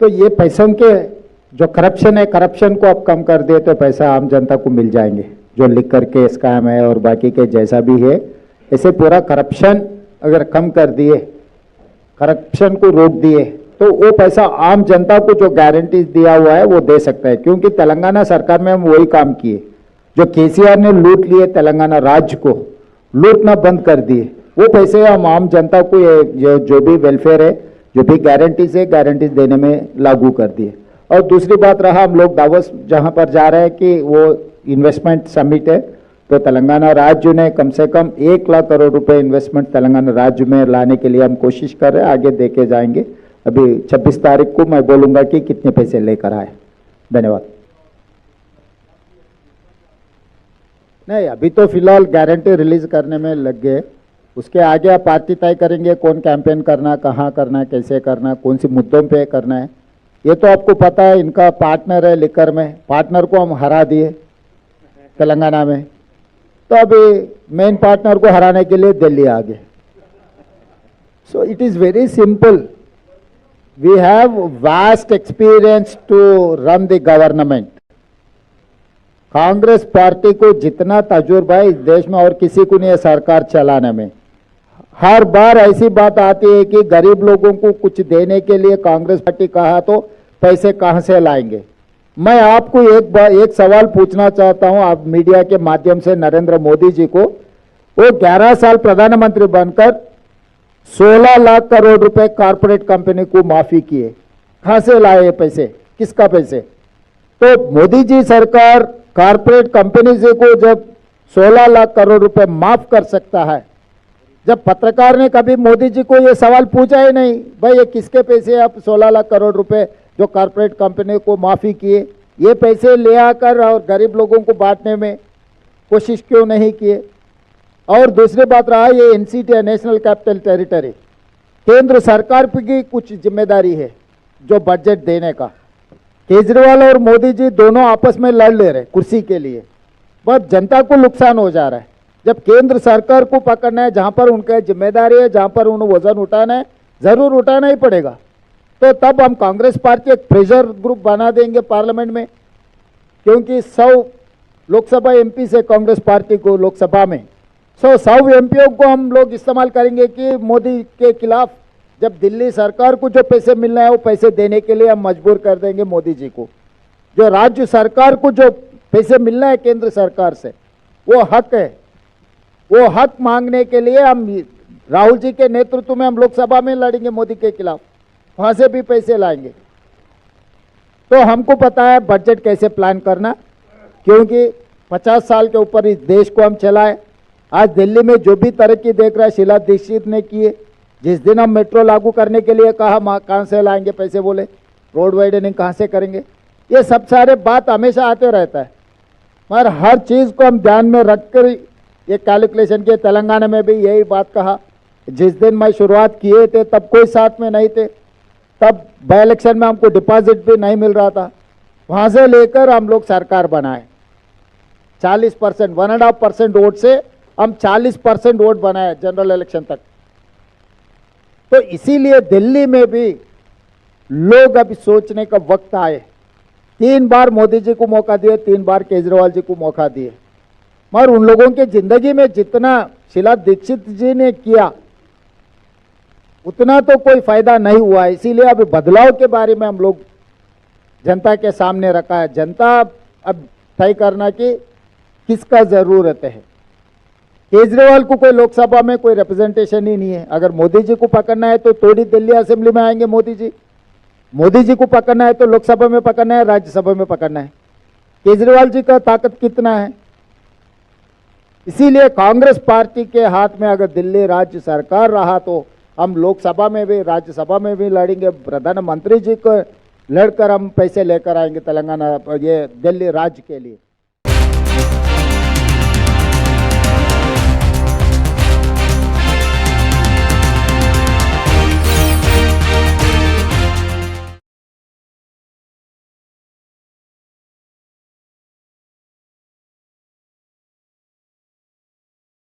तो ये पैसों के जो करप्शन है, करप्शन को अब कम कर दिए तो पैसा आम जनता को मिल जाएंगे। जो लिख करके स्कैम है और बाकी के जैसा भी है, ऐसे पूरा करप्शन अगर कम कर दिए, करप्शन को रोक दिए, तो वो पैसा आम जनता को जो गारंटीज दिया हुआ है वो दे सकता है। क्योंकि तेलंगाना सरकार में हम वही काम किए, जो केसीआर ने लूट लिए तेलंगाना राज्य को, लूटना बंद कर दिए, वो पैसे हम आम जनता को ये जो भी वेलफेयर है, जो भी गारंटीज है, गारंटीज देने में लागू कर दिए। और दूसरी बात रहा, हम लोग दावोस जहां पर जा रहे हैं कि वो इन्वेस्टमेंट समिट है, तो तेलंगाना राज्य ने कम से कम 1 लाख करोड़ रुपए इन्वेस्टमेंट तेलंगाना राज्य में लाने के लिए हम कोशिश कर रहे हैं, आगे देके जाएंगे। अभी 26 तारीख को मैं बोलूंगा कि कितने पैसे लेकर आए। धन्यवाद। नहीं, अभी तो फिलहाल गारंटी रिलीज करने में लग गए, उसके आगे आप पार्टी तय करेंगे कौन कैंपेन करना, कहाँ करना, कैसे करना, कौन सी मुद्दों पे करना है। ये तो आपको पता है, इनका पार्टनर है लिकर में, पार्टनर को हम हरा दिए तेलंगाना में, तो अभी मेन पार्टनर को हराने के लिए दिल्ली आ गए। So it is very simple, we have vast experience to run the government. Congress party को जितना तजुर्बा है इस देश में और किसी को नहीं है सरकार चलाने में। हर बार ऐसी बात आती है कि गरीब लोगों को कुछ देने के लिए कांग्रेस पार्टी कहा तो पैसे कहां से लाएंगे। मैं आपको एक सवाल पूछना चाहता हूं, आप मीडिया के माध्यम से, नरेंद्र मोदी जी को, वो 11 साल प्रधानमंत्री बनकर 16 लाख करोड़ रुपए कारपोरेट कंपनी को माफी किए, कहां से लाए ये पैसे, किसका पैसे? तो मोदी जी सरकार कारपोरेट कंपनी से को जब 16 लाख करोड़ रुपए माफ कर सकता है, जब पत्रकार ने कभी मोदी जी को ये सवाल पूछा ही नहीं, भाई ये किसके पैसे, आप 16 लाख करोड़ रुपए जो कारपोरेट कंपनी को माफी किए, ये पैसे ले आकर और गरीब लोगों को बांटने में कोशिश क्यों नहीं किए? और दूसरी बात रहा, ये एनसीटी है, नेशनल कैपिटल टेरिटरी, केंद्र सरकार की कुछ जिम्मेदारी है जो बजट देने का। केजरीवाल और मोदी जी दोनों आपस में लड़ ले रहे कुर्सी के लिए, बस जनता को नुकसान हो जा रहा है। जब केंद्र सरकार को पकड़ना है, जहां पर उनका जिम्मेदारी है, जहां पर उन्हें वजन उठाना है, जरूर उठाना ही पड़ेगा। तो तब हम कांग्रेस पार्टी एक प्रेशर ग्रुप बना देंगे पार्लियामेंट में, क्योंकि 100 लोकसभा एमपी से कांग्रेस पार्टी को लोकसभा में 100 एमपीओ को हम लोग इस्तेमाल करेंगे कि मोदी के खिलाफ, जब दिल्ली सरकार को जो पैसे मिलना है वो पैसे देने के लिए हम मजबूर कर देंगे मोदी जी को। जो राज्य सरकार को जो पैसे मिलना है केंद्र सरकार से, वो हक है, वो हक मांगने के लिए हम राहुल जी के नेतृत्व में हम लोकसभा में लड़ेंगे मोदी के खिलाफ, वहां से भी पैसे लाएंगे। तो हमको पता है बजट कैसे प्लान करना, क्योंकि 50 साल के ऊपर इस देश को हम चलाए। आज दिल्ली में जो भी तरक्की देख रहा है शीला दीक्षित ने की है। जिस दिन हम मेट्रो लागू करने के लिए कहा, कहां से लाएंगे पैसे, बोले रोड वाइडनिंग कहां से करेंगे। ये सब सारे बात हमेशा आते रहता है, मगर हर चीज को हम ध्यान में रखकर ये कैलकुलेशन किए। तेलंगाना में भी यही बात कहा, जिस दिन मैं शुरुआत किए थे तब कोई साथ में नहीं थे, तब बाई इलेक्शन में हमको डिपॉजिट भी नहीं मिल रहा था, वहां से लेकर हम लोग सरकार बनाए। 40%, 1.5% वोट से हम 40% वोट बनाए जनरल इलेक्शन तक। तो इसीलिए दिल्ली में भी लोग अभी सोचने का वक्त आए। 3 बार मोदी जी को मौका दिए, 3 बार केजरीवाल जी को मौका दिए, मगर उन लोगों की जिंदगी में जितना शीला दीक्षित जी ने किया उतना तो कोई फायदा नहीं हुआ। इसीलिए अभी बदलाव के बारे में हम लोग जनता के सामने रखा है। जनता अब तय करना कि किसका जरूरत है। केजरीवाल को कोई लोकसभा में कोई रिप्रेजेंटेशन ही नहीं है। अगर मोदी जी को पकड़ना है तो थोड़ी दिल्ली असेंबली में आएंगे मोदी जी को पकड़ना है तो लोकसभा में पकड़ना है, राज्यसभा में पकड़ना है। केजरीवाल जी का ताकत कितना है? इसीलिए कांग्रेस पार्टी के हाथ में अगर दिल्ली राज्य सरकार रहा तो हम लोकसभा में भी राज्यसभा में भी लड़ेंगे। प्रधानमंत्री जी को लड़कर हम पैसे लेकर आएंगे तेलंगाना, ये दिल्ली राज्य के लिए।